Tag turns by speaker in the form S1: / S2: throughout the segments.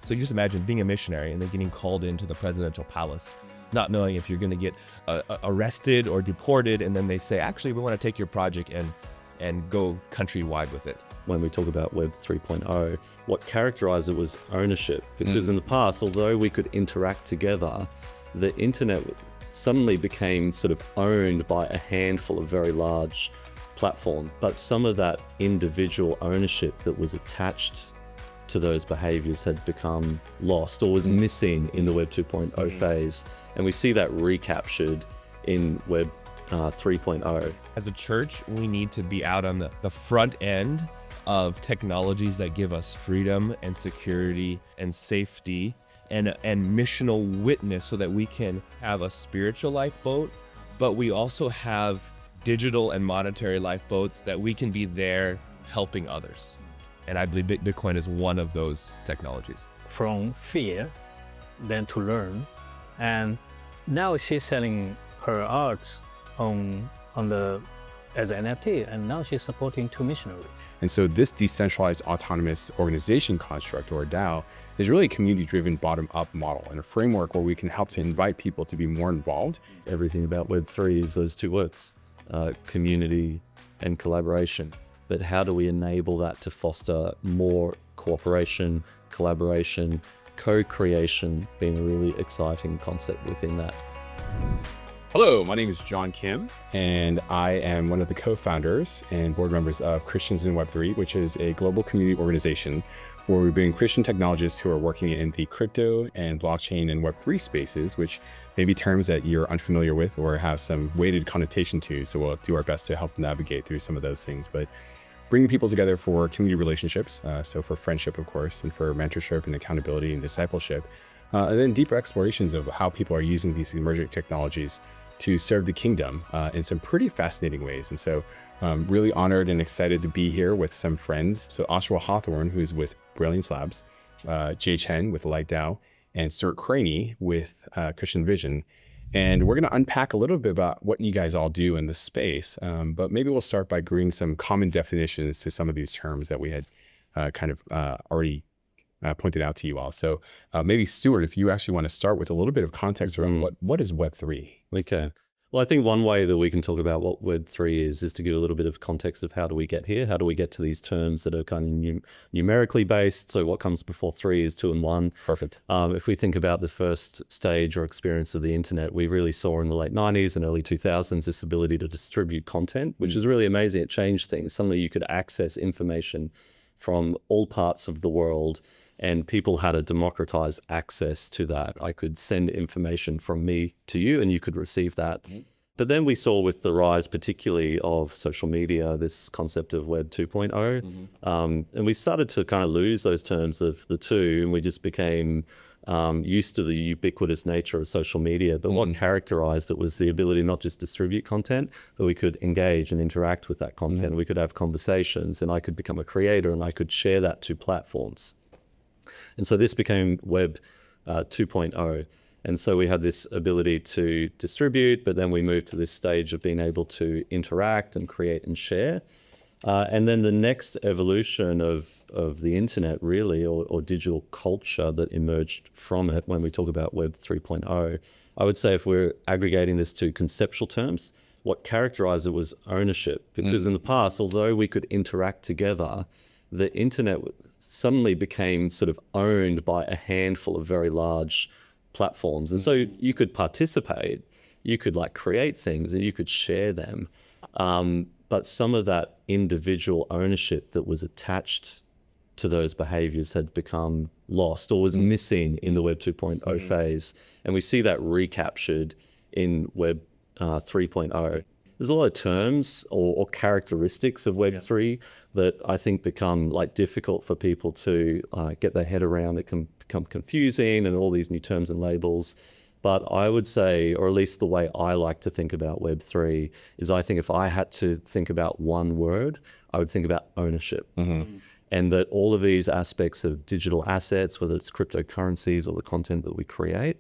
S1: So you just imagine being a missionary and then getting called into the presidential palace, not knowing if you're going to get arrested or deported, and then they say, actually, we want to take your project and go countrywide with it.
S2: When we talk about Web 3.0, what characterized it was ownership. Because in the past, although we could interact together, the internet suddenly became sort of owned by a handful of very large platforms. But some of that individual ownership that was attached to those behaviors had become lost or was missing in the Web 2.0 phase. And we see that recaptured in Web 3.0.
S1: As a church, we need to be out on the front end of technologies that give us freedom and security and safety and missional witness, so that we can have a spiritual lifeboat, but we also have digital and monetary lifeboats that we can be there helping others. And I believe Bitcoin is one of those technologies.
S3: From fear, then to learn. And now she's selling her arts as an NFT, and now she's supporting 2 missionaries.
S4: And so this decentralized autonomous organization construct, or DAO, is really a community-driven bottom-up model and a framework where we can help to invite people to be more involved.
S2: Everything about Web3 is those 2 words, community and collaboration. But how do we enable that to foster more cooperation, collaboration, co-creation being a really exciting concept within that?
S4: Hello, my name is John Kim, and I am one of the co-founders and board members of Christians in Web3, which is a global community organization where we bring Christian technologists who are working in the crypto and blockchain and Web3 spaces, which may be terms that you're unfamiliar with or have some weighted connotation to. So we'll do our best to help navigate through some of those things. But bringing people together for community relationships, so for friendship, of course, and for mentorship and accountability and discipleship, and then deeper explorations of how people are using these emerging technologies to serve the kingdom in some pretty fascinating ways. And so really honored and excited to be here with some friends. So Oshawa Hawthorne, who's with Brilliance Labs, Jay Chen with LightDAO, and Stuart Craney with Christian Vision. And we're gonna unpack a little bit about what you guys all do in this space, but maybe we'll start by bringing some common definitions to some of these terms that we had already pointed out to you all. So maybe Stuart, if you actually want to start with a little bit of context around what is Web3?
S2: Okay. Well, I think one way that we can talk about what Web3 is to give a little bit of context of how do we get here? How do we get to these terms that are kind of numerically based? So what comes before 3 is 2 and 1.
S4: Perfect.
S2: If we think about the first stage or experience of the internet, we really saw in the late 90s and early 2000s this ability to distribute content, which is really amazing. It changed things. Suddenly you could access information from all parts of the world, and people had a democratized access to that. I could send information from me to you and you could receive that. But then we saw with the rise particularly of social media, this concept of Web 2.0, and we started to kind of lose those terms of the two, and we just became used to the ubiquitous nature of social media. But what characterized it was the ability not just distribute content, but we could engage and interact with that content. We could have conversations, and I could become a creator and I could share that to platforms. And so this became Web 2.0. And so we had this ability to distribute, but then we moved to this stage of being able to interact and create and share. And then the next evolution of the internet really, or digital culture that emerged from it when we talk about Web 3.0, I would say if we're aggregating this to conceptual terms, what characterized it was ownership. Because in the past, although we could interact together, the internet suddenly became sort of owned by a handful of very large platforms. And so you could participate, you could like create things and you could share them. But some of that individual ownership that was attached to those behaviors had become lost or was missing in the Web 2.0 phase. And we see that recaptured in Web 3.0. There's a lot of terms or characteristics of Web3 that I think become like difficult for people to get their head around. It can become confusing and all these new terms and labels. But I would say, or at least the way I like to think about Web3 is I think if I had to think about one word, I would think about ownership. And that all of these aspects of digital assets, whether it's cryptocurrencies or the content that we create,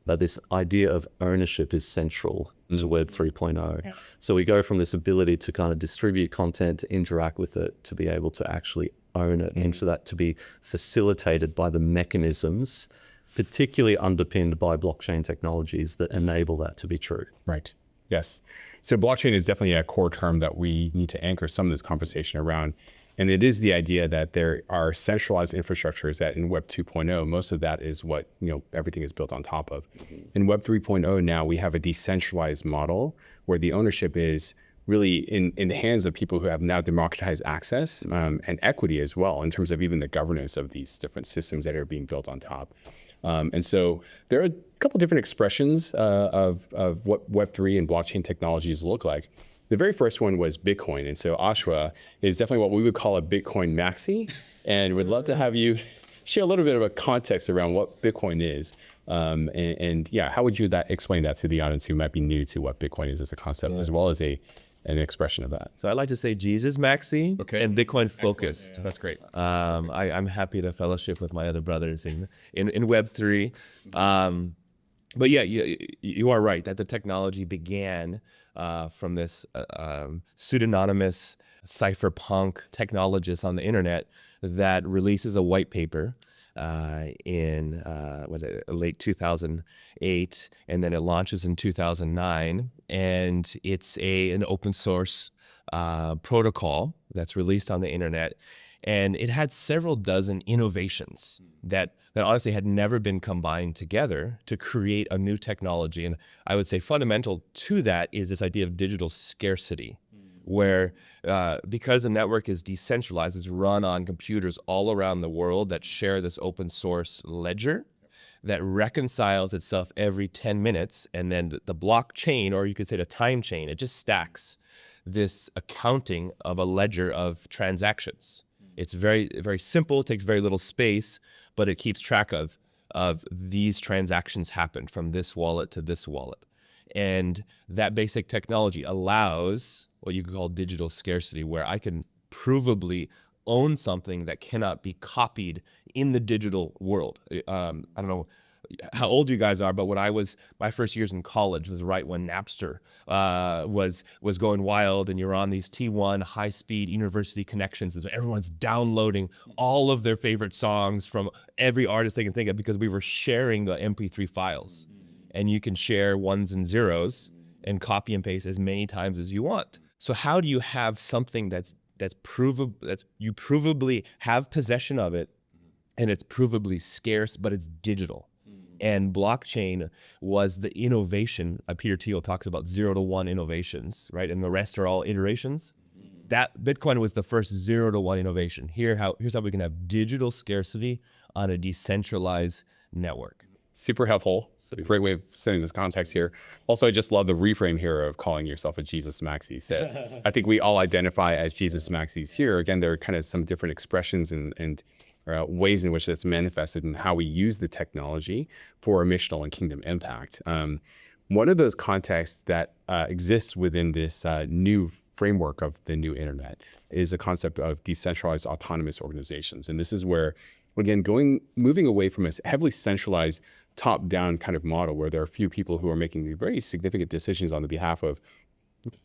S2: that this idea of ownership is central to Web 3.0. So we go from this ability to kind of distribute content, to interact with it, to be able to actually own it, and for that to be facilitated by the mechanisms, particularly underpinned by blockchain technologies that enable that to be true.
S4: Right. Yes. So blockchain is definitely a core term that we need to anchor some of this conversation around. And it is the idea that there are centralized infrastructures that in Web 2.0, most of that is what, everything is built on top of. In Web 3.0 now, we have a decentralized model where the ownership is really in the hands of people who have now democratized access and equity as well, in terms of even the governance of these different systems that are being built on top. And so there are a couple different expressions of what Web3 and blockchain technologies look like. The very first one was Bitcoin. And so Ashwa is definitely what we would call a Bitcoin maxi. And we'd love to have you share a little bit of a context around what Bitcoin is. And how would you explain that to the audience who might be new to what Bitcoin is as a concept, as well as an expression of that?
S1: So I like to say Jesus maxi and Bitcoin focused.
S4: Yeah. That's great.
S1: I'm happy to fellowship with my other brothers in Web3. But yeah, you are right that the technology began from this pseudonymous cypherpunk technologist on the internet that releases a white paper in late 2008, and then it launches in 2009, and it's an open source protocol that's released on the internet. And it had several dozen innovations that honestly had never been combined together to create a new technology. And I would say fundamental to that is this idea of digital scarcity, where because the network is decentralized, it's run on computers all around the world that share this open source ledger that reconciles itself every 10 minutes. And then the blockchain, or you could say the time chain, it just stacks this accounting of a ledger of transactions. It's very, very simple, it takes very little space, but it keeps track of these transactions happened from this wallet to this wallet. And that basic technology allows what you could call digital scarcity, where I can provably own something that cannot be copied in the digital world. I don't know how old you guys are, but when my first years in college was right when Napster was going wild, and you're on these T1 high-speed university connections, and so everyone's downloading all of their favorite songs from every artist they can think of, because we were sharing the MP3 files. And you can share ones and zeros and copy and paste as many times as you want. So how do you have something that's you provably have possession of it, and it's provably scarce, but it's digital? And blockchain was the innovation. Peter Thiel talks about 0 to 1 innovations, right? And the rest are all iterations. That Bitcoin was the first 0 to 1 innovation. Here's how we can have digital scarcity on a decentralized network.
S4: Super helpful. Great way of setting this context here. Also, I just love the reframe here of calling yourself a Jesus Maxi. So I think we all identify as Jesus Maxis here. Again, there are kind of some different expressions and ways in which that's manifested in how we use the technology for a missional and kingdom impact. One of those contexts that exists within this new framework of the new internet is a concept of decentralized autonomous organizations. And this is where, again, moving away from a heavily centralized top-down kind of model where there are a few people who are making very significant decisions on the behalf of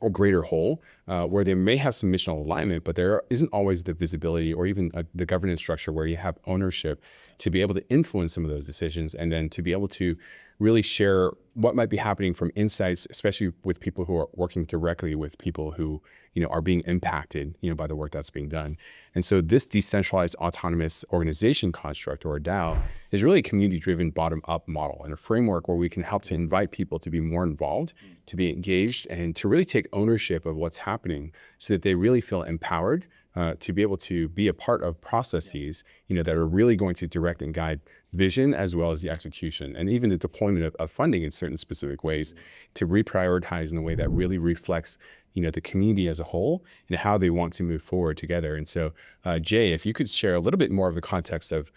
S4: a greater whole, where they may have some missional alignment, but there isn't always the visibility or even the governance structure where you have ownership to be able to influence some of those decisions, and then to be able to really share what might be happening from insights, especially with people who are working directly with people who, are being impacted, by the work that's being done. And so this decentralized autonomous organization construct, or a DAO, is really a community-driven bottom-up model and a framework where we can help to invite people to be more involved, to be engaged, and to really take ownership of what's happening so that they really feel empowered to be able to be a part of processes, that are really going to direct and guide vision as well as the execution, and even the deployment of funding in certain specific ways, to reprioritize in a way that really reflects, the community as a whole and how they want to move forward together. And so, Jay, if you could share a little bit more of the context of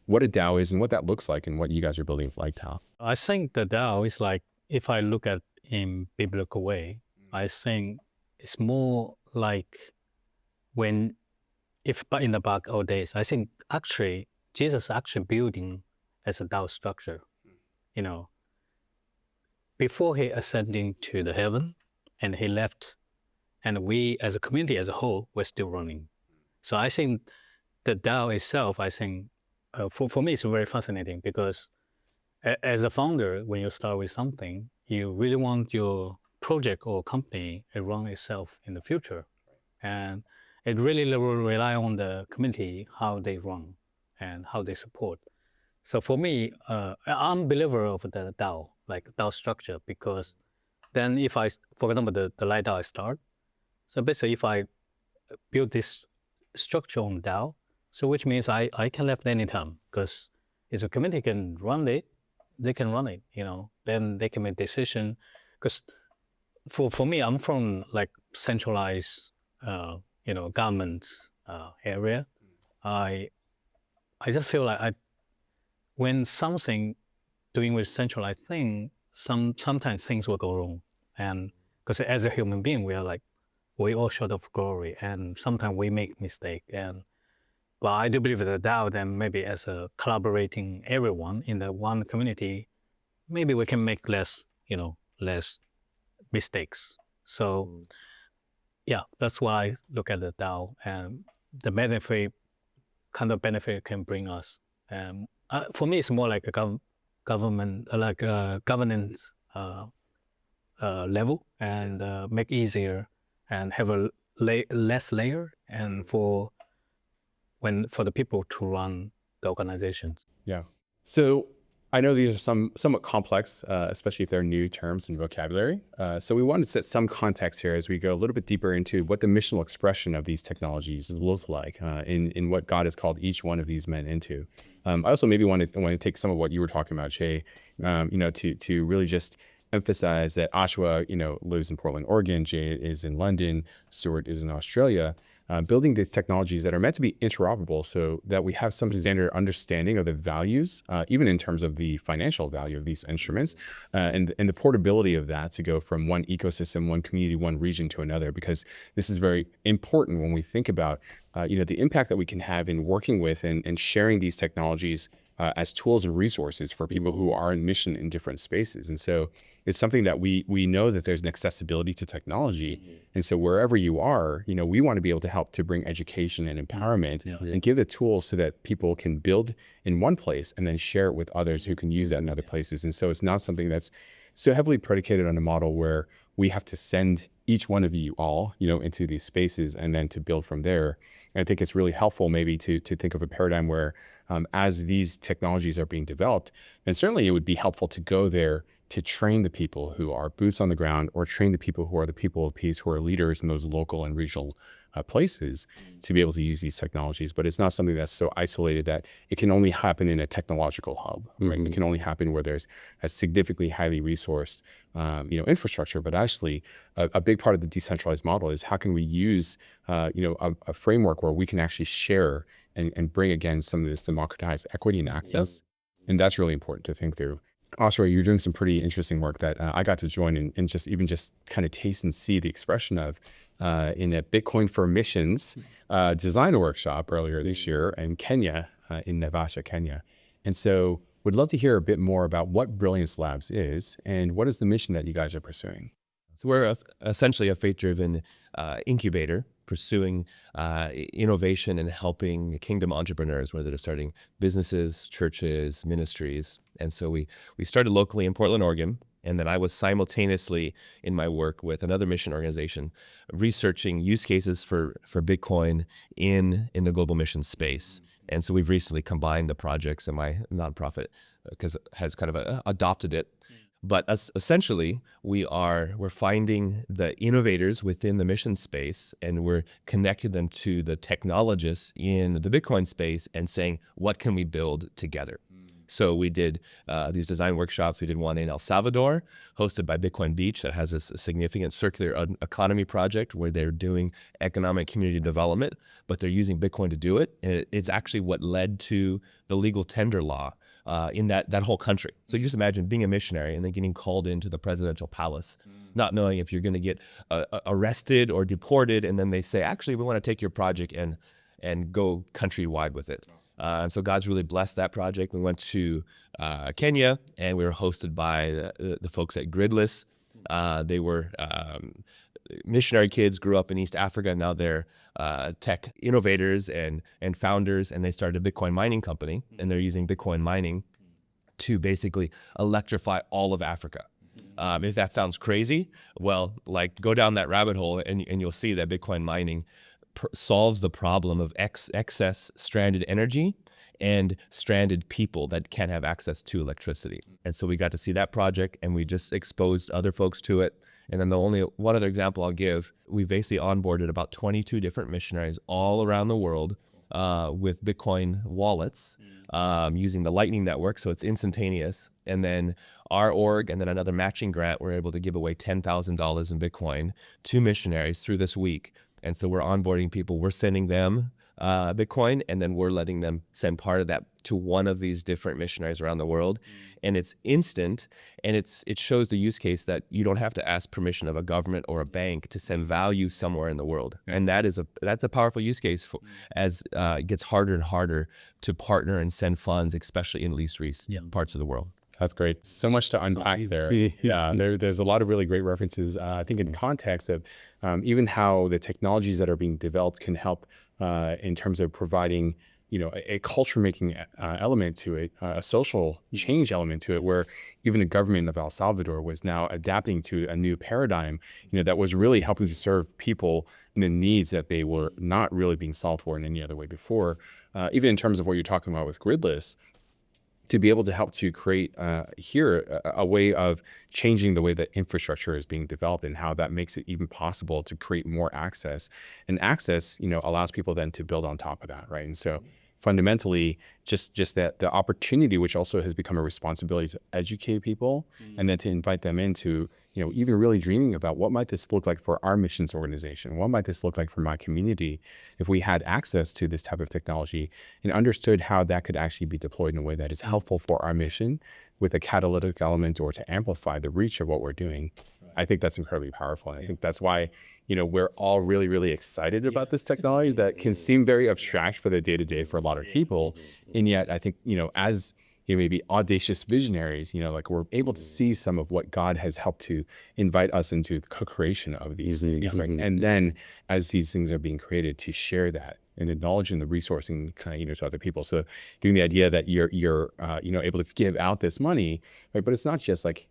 S4: what a DAO is and what that looks like and what you guys are building like DAO.
S3: I think the DAO is like, if I look at in biblical way, I think it's more like but in the back old days, I think actually Jesus actually building as a DAO structure, before he ascending to the heaven and he left, and we as a community as a whole, we're still running. So I think the DAO itself, I think, for me, it's very fascinating because as a founder, when you start with something, you really want your project or company to run itself in the future. And it really will rely on the community, how they run and how they support. So for me, I'm a believer of the DAO, like DAO structure, because then if I, for example, the Light DAO I start, so basically if I build this structure on DAO, so which means I can left anytime, because if the community can run it, they can run it, then they can make decision. Because for me, I'm from like centralized, government area. I just feel like when something doing with centralized thing, sometimes things will go wrong. And because as a human being, we all short of glory, and sometimes we make mistake. But I do believe that DAO, then maybe as a collaborating everyone in the one community, maybe we can make less mistakes. So yeah, that's why I look at the DAO and the benefit can bring us. For me, it's more like a government, like a governance level, and make easier and have a less layer, and for the people to run the organizations.
S4: Yeah. So I know these are somewhat complex, especially if they're new terms and vocabulary. So we wanted to set some context here as we go a little bit deeper into what the missional expression of these technologies look like in what God has called each one of these men into. I also maybe want to take some of what you were talking about, Jay, to really just emphasize that Ashwa, lives in Portland, Oregon. Jay is in London. Stuart is in Australia. Building these technologies that are meant to be interoperable so that we have some standard understanding of the values, even in terms of the financial value of these instruments, and the portability of that to go from one ecosystem, one community, one region to another, because this is very important when we think about the impact that we can have in working with and sharing these technologies as tools and resources for people who are in mission in different spaces. And so it's something that we know that there's an accessibility to technology. And so wherever you are, we want to be able to help to bring education and empowerment and give the tools so that people can build in one place and then share it with others who can use that in other places. And so it's not something that's so heavily predicated on a model where we have to send each one of you all, into these spaces and then to build from there. And I think it's really helpful maybe to think of a paradigm where as these technologies are being developed, and certainly it would be helpful to go there to train the people who are boots on the ground, or train the people who are the people of peace, who are leaders in those local and regional places to be able to use these technologies. But it's not something that's so isolated that it can only happen in a technological hub, right? It can only happen where there's a significantly highly resourced, infrastructure. But actually, a big part of the decentralized model is how can we use, a framework where we can actually share and bring again some of this democratized equity and access. And that's really important to think through. Ashwa, you're doing some pretty interesting work that I got to join and just kind of taste and see the expression of in a Bitcoin for Missions design workshop earlier this year in Kenya, in Naivasha, Kenya. And so would love to hear a bit more about what Brilliance Labs is and what is the mission that you guys are pursuing.
S1: So we're essentially a faith-driven incubator pursuing innovation and helping kingdom entrepreneurs, whether they're starting businesses, churches, ministries. And so we started locally in Portland, Oregon. And then I was simultaneously in my work with another mission organization, researching use cases for Bitcoin in the global mission space. And so we've recently combined the projects, and my nonprofit has kind of adopted it. But essentially, we're finding the innovators within the mission space, and we're connecting them to the technologists in the Bitcoin space and saying, what can we build together? So we did these design workshops. We did one in El Salvador, hosted by Bitcoin Beach, that has a significant circular economy project where they're doing economic community development, but they're using Bitcoin to do it. And it's actually what led to the legal tender law in that whole country. So you just imagine being a missionary and then getting called into the presidential palace, not knowing if you're going to get arrested or deported. And then they say, actually, we want to take your project and go countrywide with it. And so God's really blessed that project. We went to Kenya, and we were hosted by the folks at Gridless. They were missionary kids grew up in East Africa. Now they're tech innovators and founders, and they started a Bitcoin mining company, and they're using Bitcoin mining to basically electrify all of Africa. If that sounds crazy, well, like go down that rabbit hole and you'll see that Bitcoin mining solves the problem of excess stranded energy and stranded people that can't have access to electricity. And so we got to see that project, and we just exposed other folks to it. And then the only one other example I'll give, we basically onboarded about 22 different missionaries all around the world with Bitcoin wallets using the Lightning Network, so it's instantaneous. And then our org and then another matching grant, we're able to give away $10,000 in Bitcoin to missionaries through this week. And so we're onboarding people, we're sending them Bitcoin, and then we're letting them send part of that to one of these different missionaries around the world. And it's instant, and it shows the use case that you don't have to ask permission of a government or a bank to send value somewhere in the world. And that's a powerful use case for, as it gets harder and harder to partner and send funds, especially in least parts of the world.
S4: That's great. So much to unpack there. Yeah, there's a lot of really great references, I think, in context of even how the technologies that are being developed can help in terms of providing, a culture-making element to it, a social change element to it, where even the government of El Salvador was now adapting to a new paradigm, that was really helping to serve people in the needs that they were not really being solved for in any other way before. Even in terms of what you're talking about with Gridless, to be able to help to create here a way of changing the way that infrastructure is being developed and how that makes it even possible to create more access. And access, allows people then to build on top of that, right? And so fundamentally, just that the opportunity, which also has become a responsibility to educate people and then to invite them into, even really dreaming about what might this look like for our missions organization? What might this look like for my community if we had access to this type of technology and understood how that could actually be deployed in a way that is helpful for our mission with a catalytic element or to amplify the reach of what we're doing? I think that's incredibly powerful. And I think that's why, we're all really, really excited about this technology that can seem very abstract for the day-to-day for a lot of people. And yet I think, as maybe audacious visionaries, like we're able to see some of what God has helped to invite us into the co-creation of these things. And then as these things are being created, to share that and acknowledging the resourcing kind of, to other people. So doing the idea that you're able to give out this money, right? But it's not just like,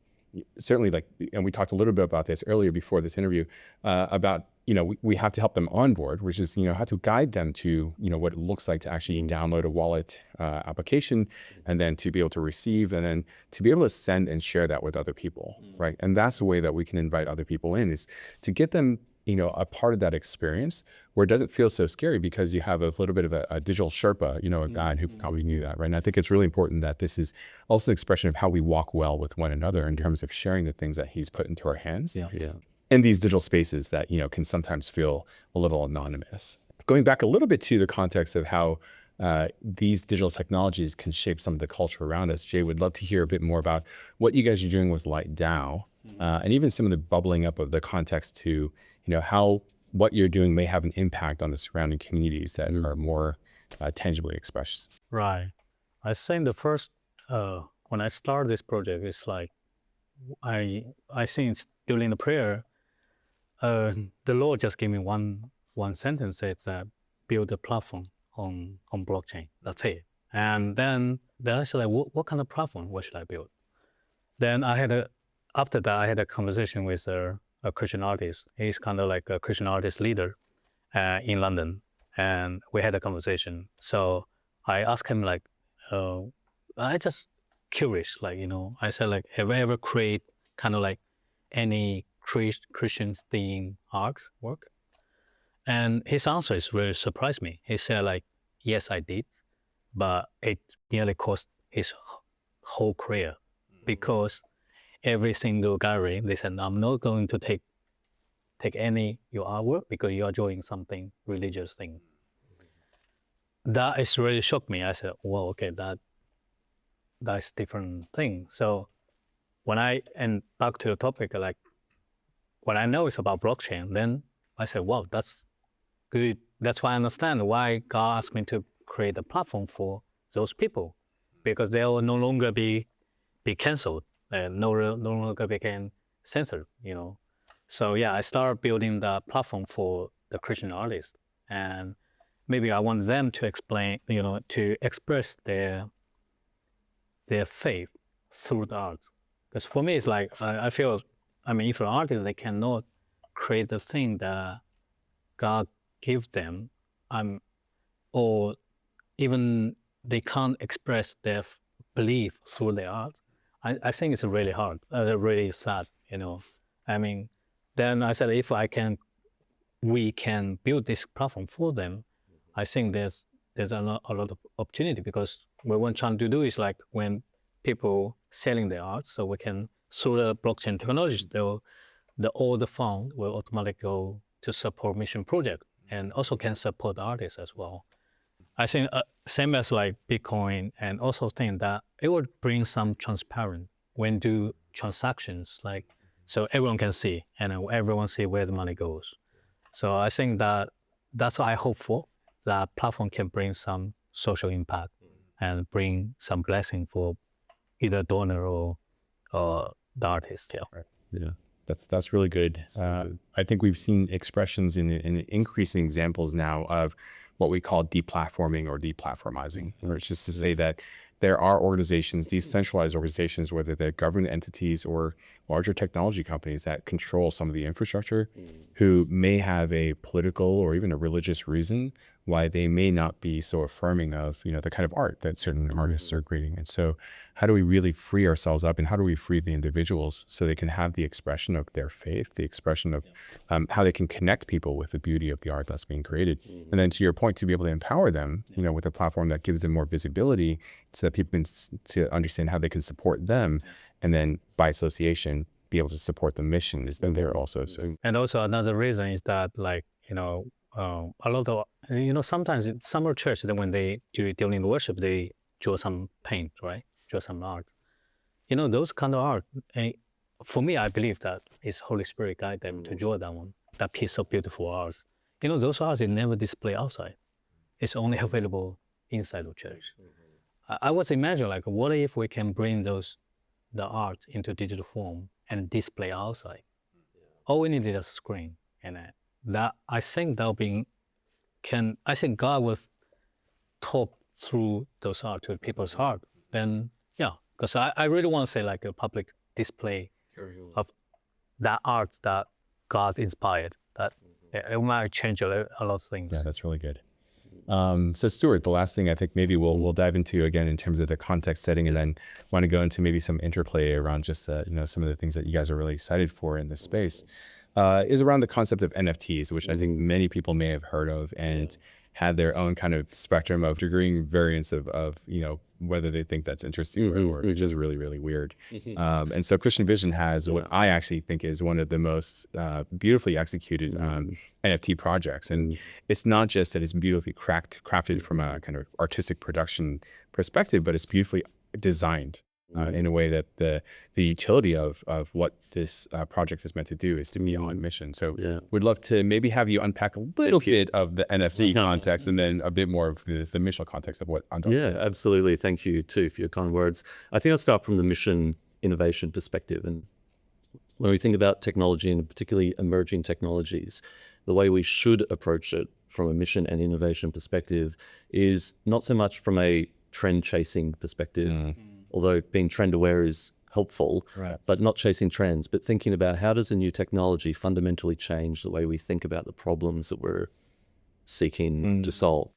S4: certainly like, and we talked a little bit about this earlier before this interview, about, we have to help them onboard, which is, how to guide them to, what it looks like to actually download a wallet application, and then to be able to receive, and then to be able to send and share that with other people, right? And that's the way that we can invite other people in, is to get them, a part of that experience where it doesn't feel so scary because you have a little bit of a digital Sherpa, a guide who probably knew that, right? And I think it's really important that this is also an expression of how we walk well with one another in terms of sharing the things that he's put into our hands. In these digital spaces that, can sometimes feel a little anonymous. Going back a little bit to the context of how these digital technologies can shape some of the culture around us, Jay, would love to hear a bit more about what you guys are doing with LightDAO, and even some of the bubbling up of the context to, how what you're doing may have an impact on the surrounding communities that are more tangibly expressed.
S3: Right. I think the first, when I started this project, it's like, I think during the prayer, the Lord just gave me one sentence, says that build a platform on blockchain. That's it. And then I said, like, what kind of platform? What should I build? Then after that, I had a conversation with a Christian artist. He's kind of like a Christian artist leader in London. And we had a conversation. So I asked him, like, I just curious, like, I said, like, have I ever created kind of like any Christian themed artwork? And his answer is really surprised me. He said, like, yes, I did, but it nearly cost his whole career because every single gallery, they said, I'm not going to take any your artwork because you are doing something religious thing. That is really shocked me. I said, well, okay, that's different thing. So and back to the topic, like, when I know it's about blockchain, then I said, wow, that's good. That's why I understand why God asked me to create a platform for those people, because they will no longer be canceled and no longer became censored, So yeah, I started building the platform for the Christian artists, and maybe I want them to explain, to express their faith through the arts. Because for me, it's like I feel, if an artist they cannot create the thing that God gives them, or even they can't express their belief through the art, I think it's really hard, really sad, Then I said, if we can build this platform for them, I think there's a lot of opportunity, because what we're trying to do is like when people selling their art, so we can, through the blockchain technologies, all the fund will automatically go to support mission project, and also can support artists as well. I think same as like Bitcoin, and also think that it would bring some transparent when do transactions, like so everyone can see and everyone see where the money goes. So I think that's what I hope for. That platform can bring some social impact and bring some blessing for either donor or the artist. Yeah.
S4: Right.
S2: Yeah.
S4: That's really good. I think we've seen expressions in increasing examples now of what we call deplatforming or deplatformizing, or it's just to say that there are organizations, these centralized organizations, whether they're government entities or larger technology companies that control some of the infrastructure, who may have a political or even a religious reason why they may not be so affirming of, the kind of art that certain artists are creating. And so how do we really free ourselves up, and how do we free the individuals so they can have the expression of their faith, the expression of how they can connect people with the beauty of the art that's being created. And then to your point, to be able to empower them, with a platform that gives them more visibility so that people can to understand how they can support them, and then by association, be able to support the mission is then there also. So,
S3: and also another reason is that, like, a lot of, sometimes in summer church, then when they do during worship, they draw some paint, right? Draw some art. Those kind of art, for me, I believe that it's Holy Spirit guide them to draw that piece of beautiful art. Those arts, they never display outside. It's only available inside the church. I was imagining, like, what if we can bring the art into digital form and display outside? All we need is a screen, and that I think I think God will talk through those art to people's heart. Then yeah, because I really want to say like a public display of that art that God inspired. That it might change a lot of things.
S4: yeah, that's really good. So Stuart, the last thing I think maybe we'll dive into again in terms of the context setting, and then want to go into maybe some interplay around just some of the things that you guys are really excited for in this space, is around the concept of NFTs, which I think many people may have heard of and had their own kind of spectrum of degreeing variance of whether they think that's interesting or just really, really weird. And so Christian Vision has what I actually think is one of the most beautifully executed NFT projects. And it's not just that it's beautifully crafted from a kind of artistic production perspective, but it's beautifully designed in a way that the utility of what this project is meant to do is to be on mission. So we'd love to maybe have you unpack a little bit of the NFT context, and then a bit more of the mission context of what Android is.
S2: Yeah, absolutely. Thank you too for your kind words. I think I'll start from the mission innovation perspective. And when we think about technology, and particularly emerging technologies, the way we should approach it from a mission and innovation perspective is not so much from a trend chasing perspective, although being trend aware is helpful, but not chasing trends, but thinking about how does a new technology fundamentally change the way we think about the problems that we're seeking to solve.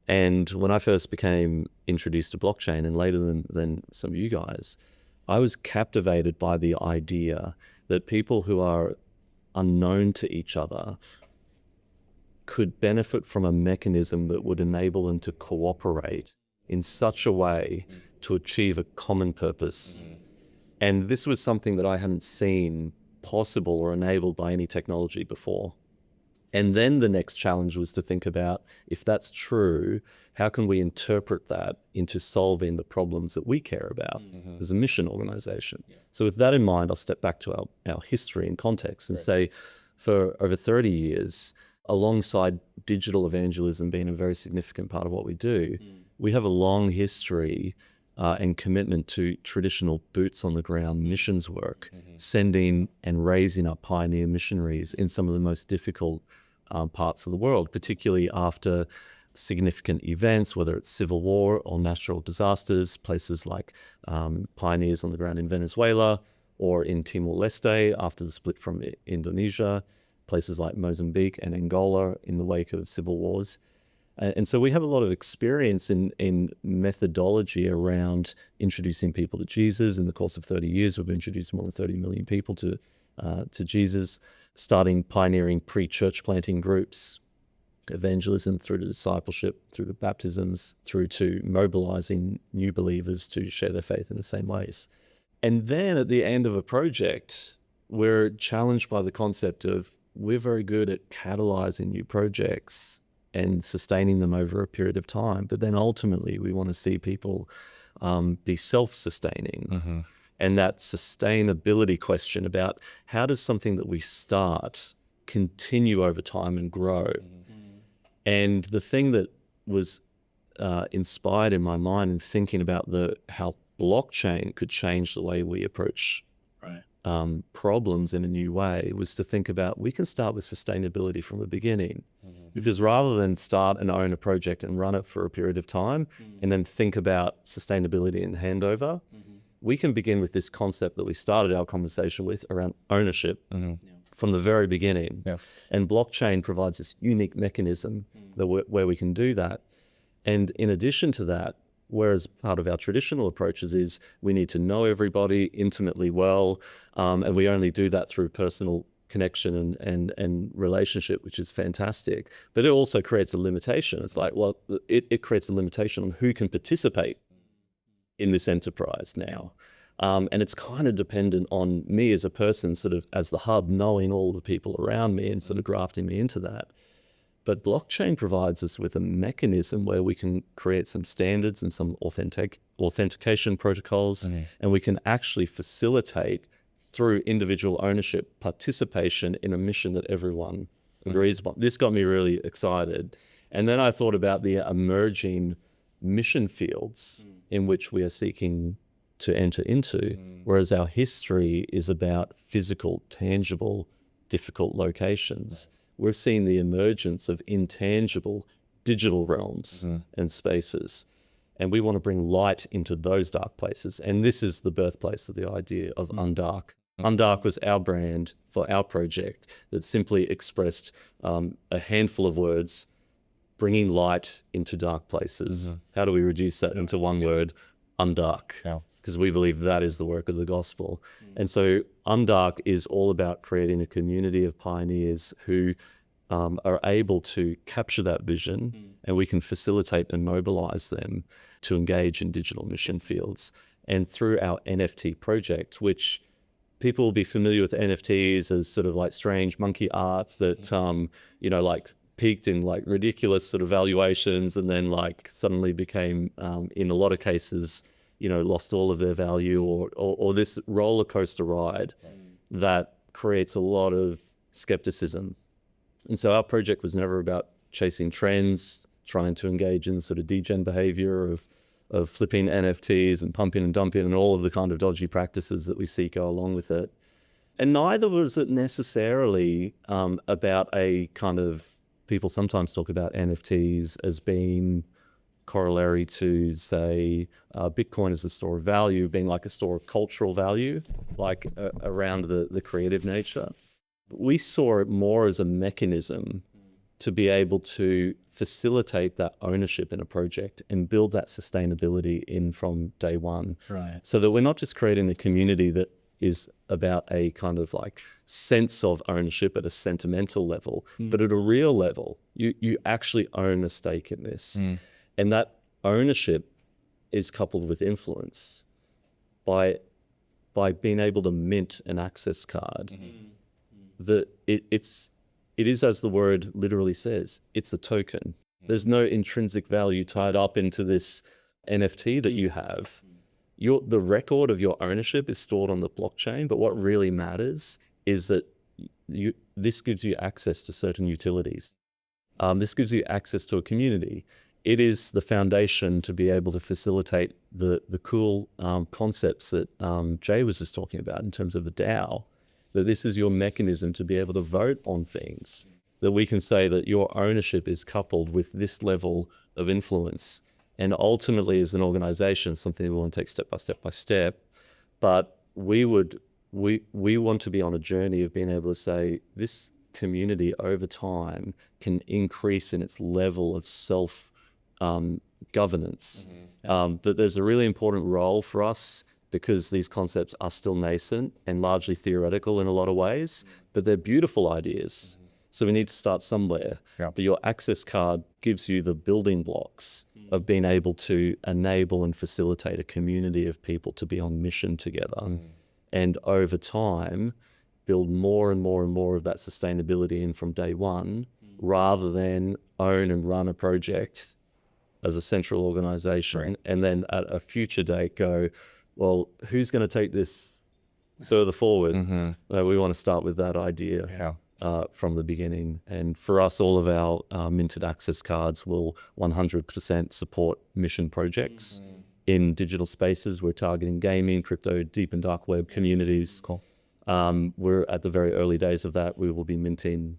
S2: And when I first became introduced to blockchain, and later than some of you guys, I was captivated by the idea that people who are unknown to each other could benefit from a mechanism that would enable them to cooperate in such a way to achieve a common purpose. And this was something that I hadn't seen possible or enabled by any technology before. And then the next challenge was to think about, if that's true, how can we interpret that into solving the problems that we care about as a mission organization? So with that in mind, I'll step back to our history and context and say, for over 30 years, alongside digital evangelism being a very significant part of what we do, we have a long history and commitment to traditional boots on the ground missions work, sending and raising up pioneer missionaries in some of the most difficult parts of the world, particularly after significant events, whether it's civil war or natural disasters, places like pioneers on the ground in Venezuela or in Timor-Leste after the split from Indonesia, places like Mozambique and Angola in the wake of civil wars. And so we have a lot of experience in methodology around introducing people to Jesus. In the course of 30 years, we've introduced more than 30 million people to Jesus, starting pioneering pre-church planting groups, evangelism through to discipleship, through to baptisms, through to mobilizing new believers to share their faith in the same ways. And then at the end of a project, we're challenged by the concept of we're very good at catalyzing new projects and sustaining them over a period of time. But then ultimately we want to see people be self-sustaining. And that sustainability question about how does something that we start continue over time and grow? And the thing that was inspired in my mind in thinking about how blockchain could change the way we approach problems in a new way was to think about we can start with sustainability from the beginning. Because rather than start and own a project and run it for a period of time and then think about sustainability and handover, we can begin with this concept that we started our conversation with around ownership from the very beginning. And blockchain provides this unique mechanism where we can do that. And in addition to that, whereas part of our traditional approaches is we need to know everybody intimately well, and we only do that through personal connection and relationship, which is fantastic. But it also creates a limitation. It's like, well, it creates a limitation on who can participate in this enterprise now. And it's kind of dependent on me as a person, sort of as the hub, knowing all the people around me and sort of grafting me into that. But blockchain provides us with a mechanism where we can create some standards and some authentication protocols, and we can actually facilitate through individual ownership participation in a mission that everyone agrees upon. This got me really excited. And then I thought about the emerging mission fields in which we are seeking to enter into, whereas our history is about physical, tangible, difficult locations. We're seeing the emergence of intangible digital realms and spaces. And we want to bring light into those dark places. And this is the birthplace of the idea of Undark. Undark was our brand for our project that simply expressed a handful of words, bringing light into dark places. How do we reduce that into one word? Undark. Because we believe that is the work of the gospel. And so Undark is all about creating a community of pioneers who are able to capture that vision, and we can facilitate and mobilize them to engage in digital mission fields. And through our NFT project, which people will be familiar with NFTs as sort of like strange monkey art that, like peaked in like ridiculous sort of valuations and then like suddenly became, in a lot of cases, lost all of their value or this roller coaster ride that creates a lot of skepticism. And so our project was never about chasing trends, trying to engage in sort of degen behavior of flipping NFTs and pumping and dumping and all of the kind of dodgy practices that we see go along with it. And neither was it necessarily about a kind of, people sometimes talk about NFTs as being corollary to, say, Bitcoin as a store of value, being like a store of cultural value, like around the creative nature. We saw it more as a mechanism to be able to facilitate that ownership in a project and build that sustainability in from day one. So that we're not just creating a community that is about a kind of like sense of ownership at a sentimental level, but at a real level, you actually own a stake in this. And that ownership is coupled with influence by being able to mint an access card. That it is, as the word literally says, it's a token. There's no intrinsic value tied up into this NFT that you have. The record of your ownership is stored on the blockchain, but what really matters is that this gives you access to certain utilities. This gives you access to a community. it is the foundation to be able to facilitate the cool concepts that Jay was just talking about in terms of the DAO, that this is your mechanism to be able to vote on things, that we can say that your ownership is coupled with this level of influence. And ultimately, as an organization, something we want to take step by step, but we want to be on a journey of being able to say this community over time can increase in its level of self governance. That there's a really important role for us because these concepts are still nascent and largely theoretical in a lot of ways, but they're beautiful ideas. So we need to start somewhere.
S4: Yeah.
S2: But your access card gives you the building blocks of being able to enable and facilitate a community of people to be on mission together. And over time, build more and more and more of that sustainability in from day one, rather than own and run a project as a central organization.
S4: Right.
S2: And then at a future date go, well, who's going to take this further forward? We want to start with that idea.
S4: Yeah.
S2: From the beginning. And for us, all of our minted access cards will 100% support mission projects in digital spaces. We're targeting gaming, crypto, deep and dark web communities.
S4: Cool.
S2: We're at the very early days of that. We will be minting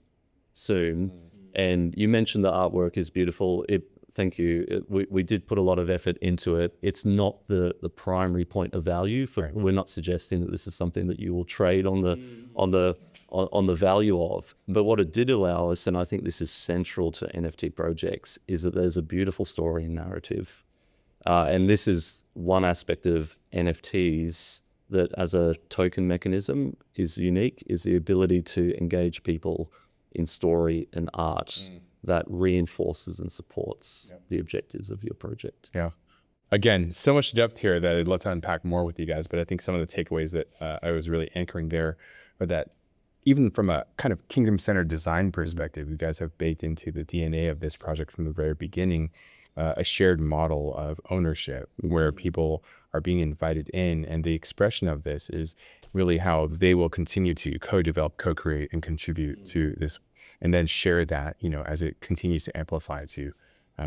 S2: soon. And you mentioned the artwork is beautiful. Thank you. We did put a lot of effort into it. It's not the primary point of value. We're not suggesting that this is something that you will trade on the value of. But what it did allow us, and I think this is central to NFT projects, is that there's a beautiful story and narrative. And this is one aspect of NFTs that as a token mechanism is unique, is the ability to engage people in story and art that reinforces and supports the objectives of your project.
S4: Yeah. Again, so much depth here that I'd love to unpack more with you guys, but I think some of the takeaways that I was really anchoring there are that even from a kind of kingdom-centered design perspective, you guys have baked into the DNA of this project from the very beginning a shared model of ownership where people are being invited in, and the expression of this is really how they will continue to co-develop, co-create, and contribute to this, and then share that, as it continues to amplify to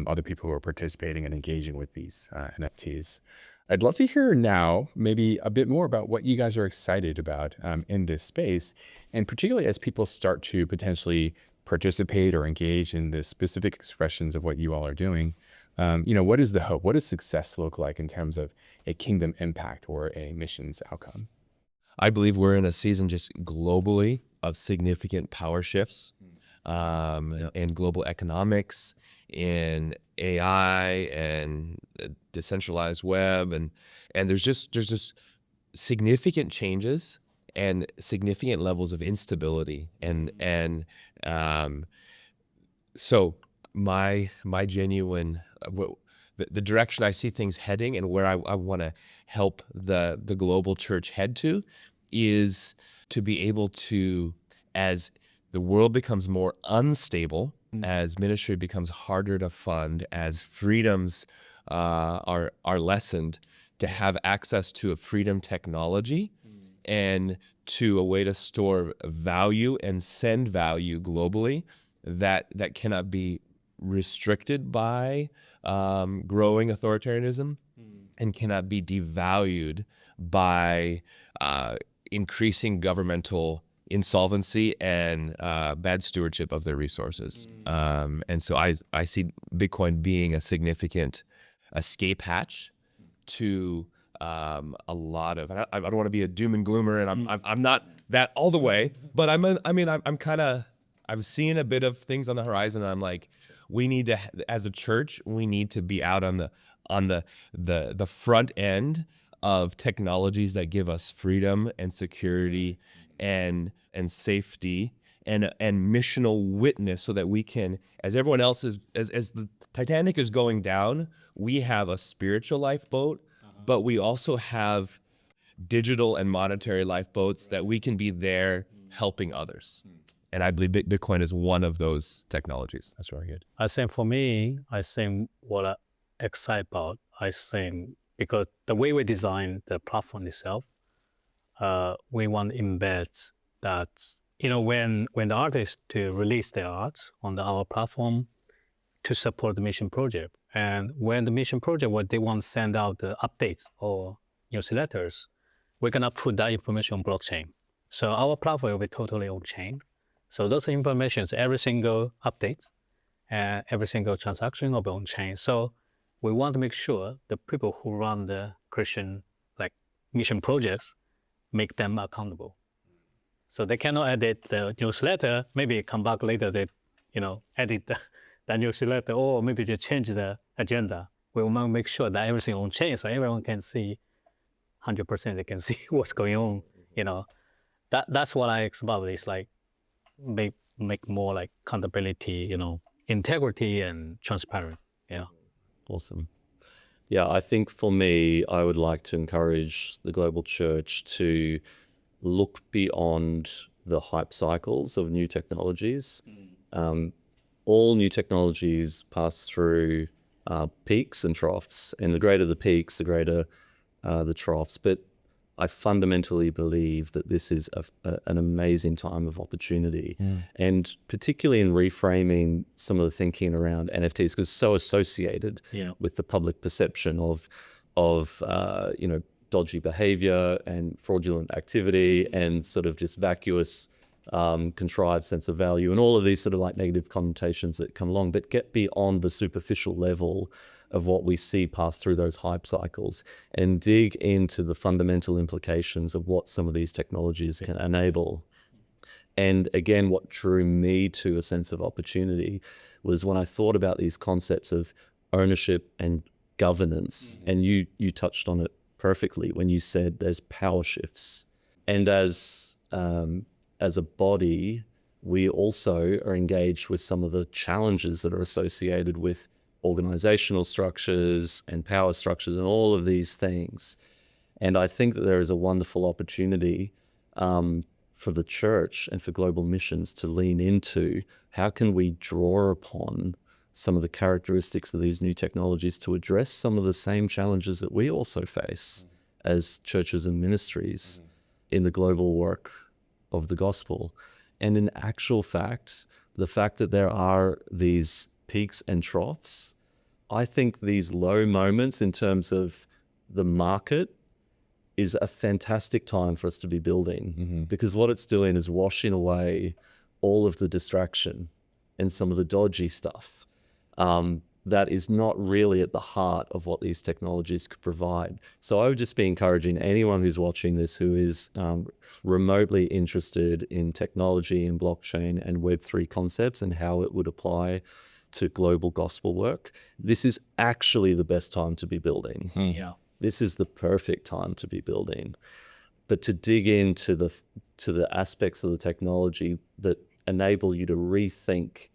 S4: other people who are participating and engaging with these NFTs. I'd love to hear now maybe a bit more about what you guys are excited about in this space, and particularly as people start to potentially participate or engage in the specific expressions of what you all are doing. What is the hope? What does success look like in terms of a kingdom impact or a missions outcome?
S1: I believe we're in a season just globally of significant power shifts in global economics, in AI, and decentralized web, and there's just significant changes and significant levels of instability, and so my genuine the direction I see things heading and where I want to help the global church head to is to be able to, as the world becomes more unstable, as ministry becomes harder to fund, as freedoms are lessened, to have access to a freedom technology and to a way to store value and send value globally that cannot be restricted by growing authoritarianism and cannot be devalued by increasing governmental insolvency and bad stewardship of their resources. And so I see Bitcoin being a significant escape hatch to a lot of, I don't want to be a doom and gloomer, and I'm not that all the way, but I'm seeing a bit of things on the horizon, and I'm like, we need to, as a church, we need to be out on the front end of technologies that give us freedom and security and safety and missional witness, so that we can, as everyone else is, as the Titanic is going down, we have a spiritual lifeboat, but we also have digital and monetary lifeboats that we can be there helping others. And I believe Bitcoin is one of those technologies. That's very good.
S3: I think for me, what I'm excited about, because the way we design the platform itself, we want to embed that, when the artists to release their art on our platform, to support the mission project. And when the mission project, what they want to send out the updates or newsletters, we're gonna put that information on blockchain. So our platform will be totally on chain. So those informations, every single update and every single transaction will be on chain. So we want to make sure the people who run the Christian like mission projects make them accountable. So they cannot edit the newsletter, maybe come back later, they edit the newsletter, or maybe they change the agenda. We want to make sure that everything on chain so everyone can see 100%, they can see what's going on. That's what I expect is like make more like accountability, integrity and transparent. Yeah.
S2: Awesome. Yeah, I think for me, I would like to encourage the global church to look beyond the hype cycles of new technologies. All new technologies pass through peaks and troughs, and the greater the peaks, the greater the troughs. But I fundamentally believe that this is an amazing time of opportunity, and particularly in reframing some of the thinking around NFTs, because it's so associated with the public perception of dodgy behavior and fraudulent activity and sort of just vacuous, contrived sense of value and all of these sort of like negative connotations that come along, but get beyond the superficial level of what we see pass through those hype cycles and dig into the fundamental implications of what some of these technologies can enable. And again, what drew me to a sense of opportunity was when I thought about these concepts of ownership and governance, and you touched on it perfectly when you said there's power shifts. And as a body, we also are engaged with some of the challenges that are associated with organizational structures and power structures and all of these things. And I think that there is a wonderful opportunity for the church and for global missions to lean into how can we draw upon some of the characteristics of these new technologies to address some of the same challenges that we also face as churches and ministries in the global work of the gospel. And in actual fact, the fact that there are these peaks and troughs, I think these low moments in terms of the market is a fantastic time for us to be building, because what it's doing is washing away all of the distraction and some of the dodgy stuff that is not really at the heart of what these technologies could provide. So I would just be encouraging anyone who's watching this who is remotely interested in technology and blockchain and Web3 concepts and how it would apply to global gospel work. This is actually the best time to be building.
S3: Yeah.
S2: This is the perfect time to be building. But to dig into the aspects of the technology that enable you to rethink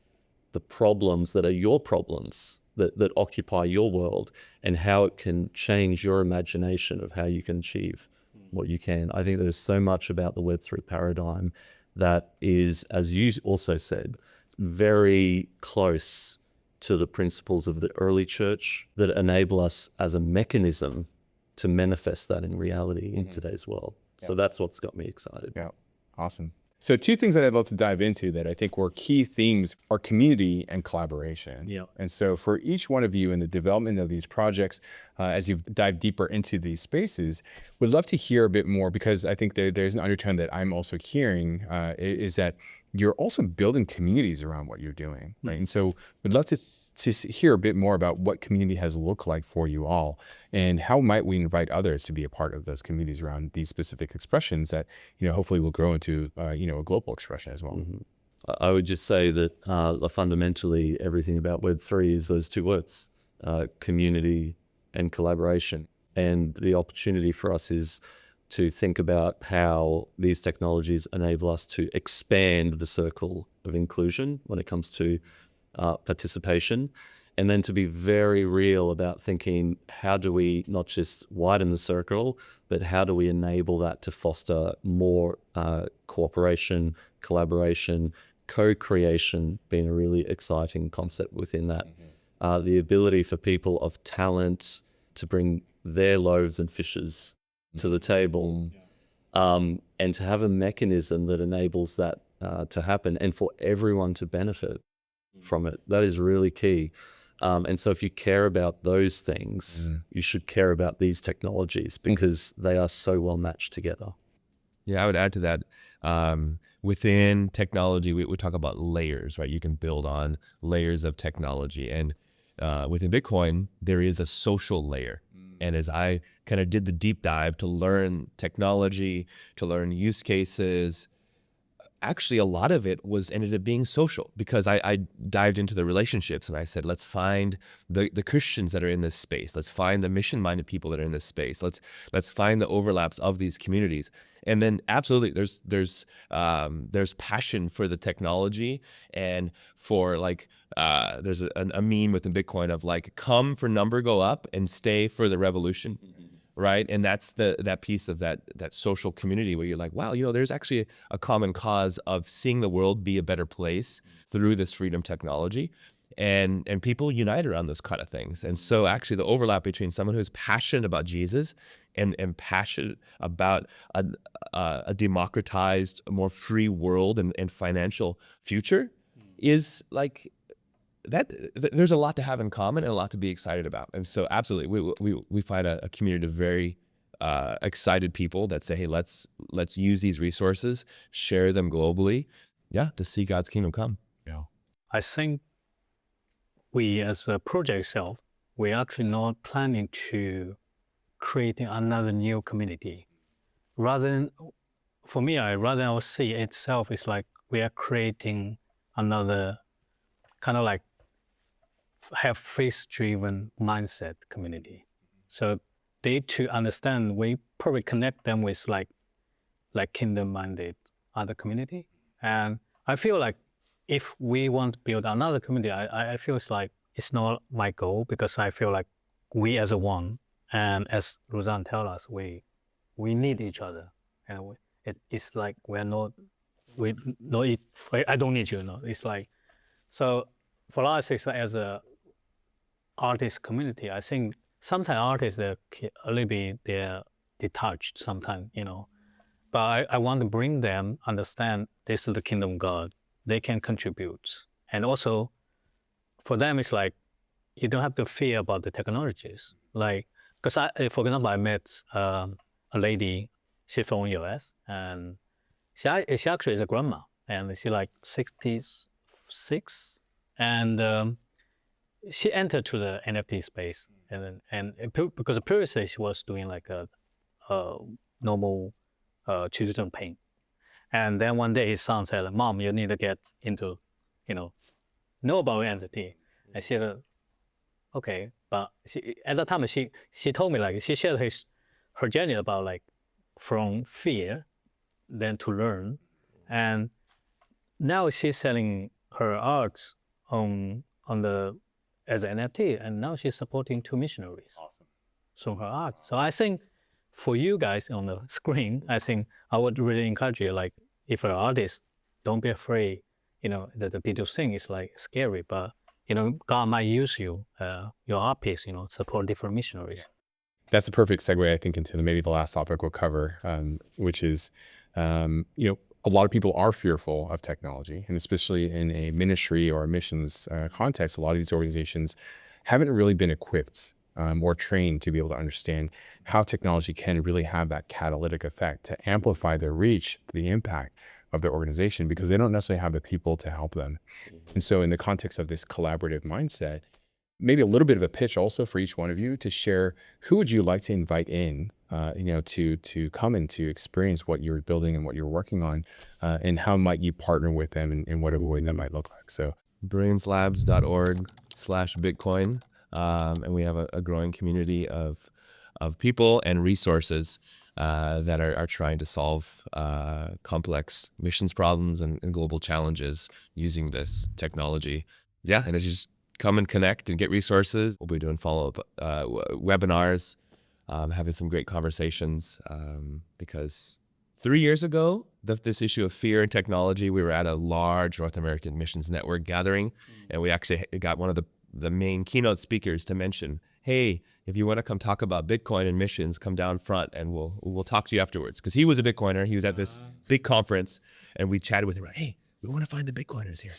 S2: the problems that are your problems, that occupy your world, and how it can change your imagination of how you can achieve what you can. I think there's so much about the Web3 paradigm that is, as you also said, very close to the principles of the early church that enable us as a mechanism to manifest that in reality in today's world. So that's what's got me excited.
S4: Yeah, awesome. So two things that I'd love to dive into that I think were key themes are community and collaboration.
S3: Yeah.
S4: And so for each one of you in the development of these projects, as you've dived deeper into these spaces, would love to hear a bit more, because I think there's an undertone that I'm also hearing is that you're also building communities around what you're doing, right? And so we'd love to hear a bit more about what community has looked like for you all, and how might we invite others to be a part of those communities around these specific expressions that, hopefully will grow into, a global expression as well.
S2: I would just say that fundamentally everything about Web3 is those two words, community and collaboration. And the opportunity for us is to think about how these technologies enable us to expand the circle of inclusion when it comes to participation, and then to be very real about thinking, how do we not just widen the circle, but how do we enable that to foster more cooperation, collaboration, co-creation being a really exciting concept within that. The ability for people of talent to bring their loaves and fishes to the table, and to have a mechanism that enables that to happen and for everyone to benefit. from it. That is really key. And so if you care about those things, you should care about these technologies because they are so well matched together.
S1: Yeah, I would add to that. Within technology, we talk about layers, right? You can build on layers of technology. And within Bitcoin, there is a social layer. And as I kind of did the deep dive to learn technology, to learn use cases, actually a lot of it ended up being social because I dived into the relationships and I said, let's find the Christians that are in this space. Let's find the mission-minded people that are in this space. Let's find the overlaps of these communities. And then absolutely there's passion for the technology and for like, there's a meme within Bitcoin of like, come for number go up and stay for the revolution. Right. And that's that piece of that social community where you're like, wow, there's actually a common cause of seeing the world be a better place through this freedom technology. And people unite around those kind of things. And so actually the overlap between someone who's passionate about Jesus and passionate about a democratized, more free world and financial future is like, there's a lot to have in common and a lot to be excited about. And so absolutely, we find a community of very excited people that say, hey, let's use these resources, share them globally, to see God's kingdom come.
S3: Yeah. I think we as a project itself, we're actually not planning to create another new community. Rather than, for me, I would see itself is like we are creating another kind of like have faith-driven mindset community. So they to understand, we probably connect them with like kingdom-minded other community. And I feel like if we want to build another community, I feel it's not my goal because I feel like we as a one, and as Roseanne tells us, we need each other. And it's like I don't need you, It's like, so for us, it's like as a artist community, I think sometimes artists are a little bit they're detached sometimes, But I want to bring them understand this is the kingdom of God. They can contribute, and also for them it's like you don't have to fear about the technologies. Like, because for example, I met a lady. She's from US, and she actually is a grandma, and she's like 66, and she entered to the NFT space, and because previously she was doing like a normal children paint, and then one day his son said, "Mom, you need to get into, know about NFT." And she said, "Okay," but at that time she told me like she shared her journey about like from fear, then to learn, and now she's selling her art as an NFT, and now she's supporting 2 missionaries.
S4: Awesome.
S3: So her art. So I think for you guys on the screen, I think I would really encourage you, like, if you're an artist, don't be afraid. The digital thing is like scary, but God might use you, your art piece, support different missionaries.
S4: That's a perfect segue, I think, into maybe the last topic we'll cover, which is, a lot of people are fearful of technology, and especially in a ministry or a missions context, a lot of these organizations haven't really been equipped or trained to be able to understand how technology can really have that catalytic effect to amplify their reach, the impact of their organization, because they don't necessarily have the people to help them. And so in the context of this collaborative mindset, maybe a little bit of a pitch also for each one of you to share, who would you like to invite in, to come and to experience what you're building and what you're working on, and how might you partner with them in whatever way that might look like. So
S1: brilliancelabs.org/Bitcoin. And we have a growing community of people and resources that are trying to solve complex missions problems and global challenges using this technology. Yeah, and it's just come and connect and get resources. We'll be doing follow-up webinars, having some great conversations, because 3 years ago, this issue of fear and technology, we were at a large North American Missions Network gathering, and we actually got one of the main keynote speakers to mention, hey, if you want to come talk about Bitcoin and missions, come down front and we'll talk to you afterwards. Because he was a Bitcoiner, he was at this big conference, and we chatted with him, hey, we want to find the Bitcoiners here.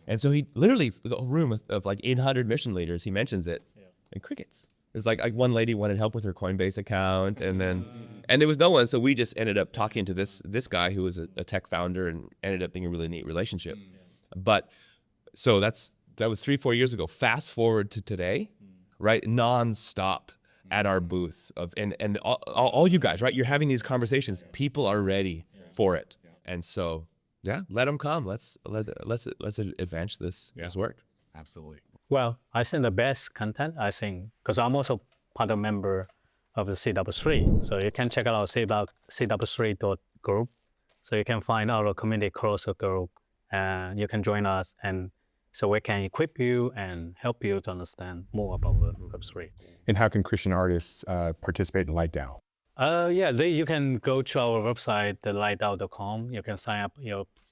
S1: And so he literally, the whole room of like 800 mission leaders, he mentions it, and crickets. There's like one lady wanted help with her Coinbase account, and there was no one. So we just ended up talking to this guy who was a tech founder, and ended up being a really neat relationship. But so that was 3-4 years ago. Fast forward to today, right? Nonstop at our booth and all you guys, right? You're having these conversations. People are ready for it, and so let them come. Let's advance this work.
S4: Absolutely.
S3: Well, I think the best content, because I'm also part of member of the CW3. So you can check out our CW3.group. So you can find our community closer group, and you can join us, and so we can equip you and help you to understand more about Web3.
S4: And how can Christian artists participate in LightDAO?
S3: You can go to our website, thelightdao.com. You can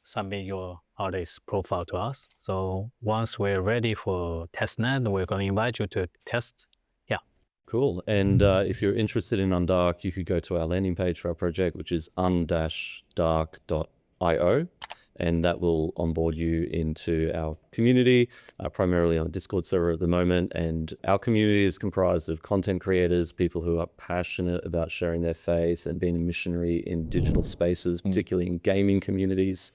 S3: submit your artist profile to us. So once we're ready for testnet, we're going to invite you to test. Yeah.
S2: Cool. And if you're interested in Undark, you could go to our landing page for our project, which is un-dark.io. And that will onboard you into our community, primarily on the Discord server at the moment. And our community is comprised of content creators, people who are passionate about sharing their faith and being a missionary in digital spaces, particularly in gaming communities,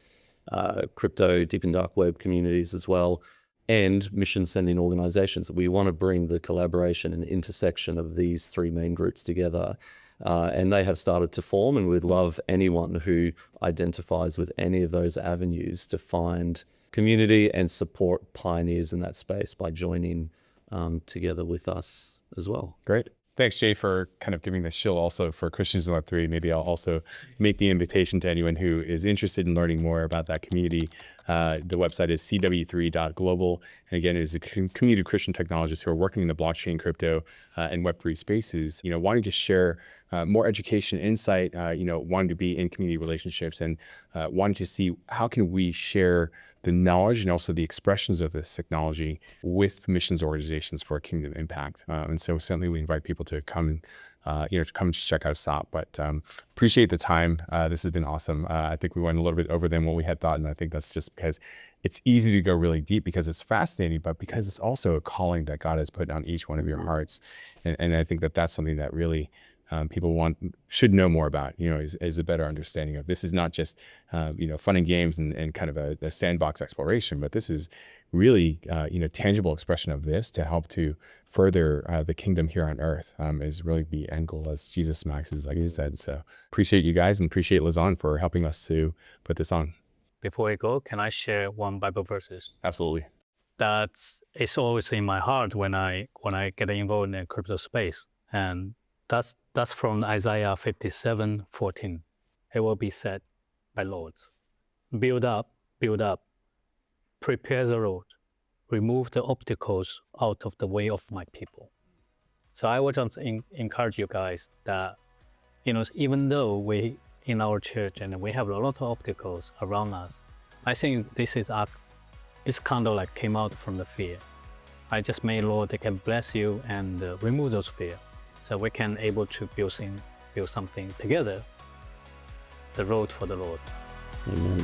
S2: crypto, deep and dark web communities as well, and mission sending organizations. We want to bring the collaboration and intersection of these three main groups together. And they have started to form, and we'd love anyone who identifies with any of those avenues to find community and support pioneers in that space by joining together with us as well.
S4: Great. Thanks, Jay, for kind of giving the shill also for Christians in Web3. Maybe I'll also make the invitation to anyone who is interested in learning more about that community. The website is cw3.global. And again, it is a community of Christian technologists who are working in the blockchain, crypto, and Web3 spaces, wanting to share more education, insight, wanting to be in community relationships, and wanting to see how can we share the knowledge and also the expressions of this technology with missions organizations for kingdom impact. And so certainly we invite people to come to come check out a stop. But appreciate the time. This has been awesome. I think we went a little bit over than what we had thought, and I think that's just because it's easy to go really deep because it's fascinating, but because it's also a calling that God has put on each one of your hearts. And I think that that's something that really people should know more about, is a better understanding of. This is not just, fun and games and kind of a sandbox exploration, but this is really, tangible expression of this to help to further the kingdom here on earth is really the end goal, as Jesus maxes, like he said. So appreciate you guys and appreciate Lazan for helping us to put this on.
S3: Before we go, can I share one Bible verses?
S4: Absolutely.
S3: It's always in my heart when I get involved in the crypto space, and that's from Isaiah 57:14. It will be said by Lord, build up, prepare the road, remove the obstacles out of the way of my people. So I would just encourage you guys that, even though we in our church and we have a lot of obstacles around us, I think it's kind of like came out from the fear. I just may Lord, they can bless you and remove those fear, so we can able to build something together, the road for the Lord.
S2: Amen.